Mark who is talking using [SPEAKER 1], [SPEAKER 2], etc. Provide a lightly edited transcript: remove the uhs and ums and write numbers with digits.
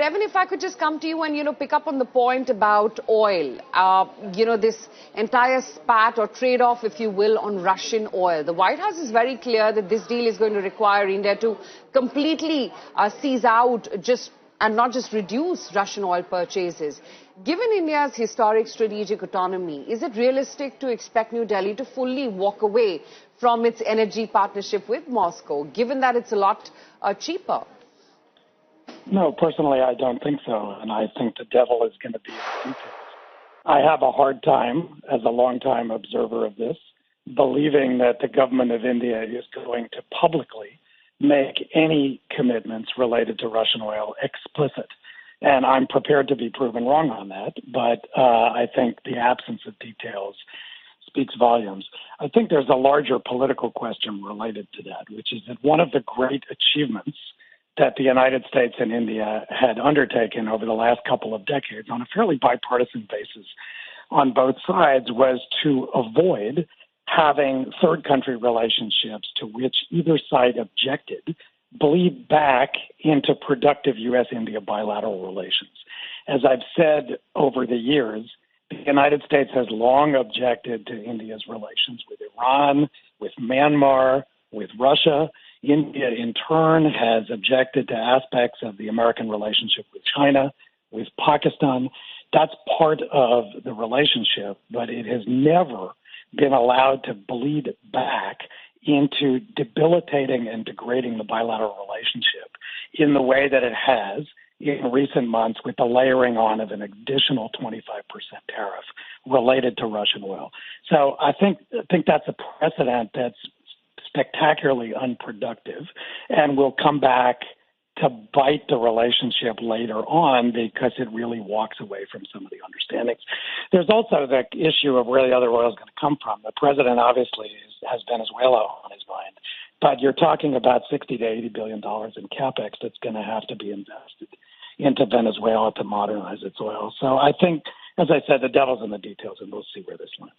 [SPEAKER 1] Evan, if I could just come to you and, pick up on the point about oil, this entire spat or trade-off, if you will, on Russian oil. The White House is very clear that this deal is going to require India to completely seize out and not just reduce Russian oil purchases. Given India's historic strategic autonomy, is it realistic to expect New Delhi to fully walk away from its energy partnership with Moscow, given that it's a lot cheaper?
[SPEAKER 2] No, personally, I don't think so. And I think the devil is going to be in the details. I have a hard time, as a longtime observer of this, believing that the government of India is going to publicly make any commitments related to Russian oil explicit. And I'm prepared to be proven wrong on that. But I think the absence of details speaks volumes. I think there's a larger political question related to that, which is that one of the great achievements that the United States and India had undertaken over the last couple of decades on a fairly bipartisan basis on both sides was to avoid having third country relationships to which either side objected bleed back into productive U.S.-India bilateral relations. As I've said over the years, the United States has long objected to India's relations with Iran, with Myanmar, with Russia. India, in turn, has objected to aspects of the American relationship with China, with Pakistan. That's part of the relationship, but it has never been allowed to bleed back into debilitating and degrading the bilateral relationship in the way that it has in recent months with the layering on of an additional 25% tariff related to Russian oil. So I think that's a precedent that's spectacularly unproductive and will come back to bite the relationship later on because it really walks away from some of the understandings. There's also the issue of where the other oil is going to come from. The president obviously has Venezuela on his mind, but you're talking about $60 to $80 billion in capex that's going to have to be invested into Venezuela to modernize its oil. So I think, as I said, the devil's in the details, and we'll see where this lands.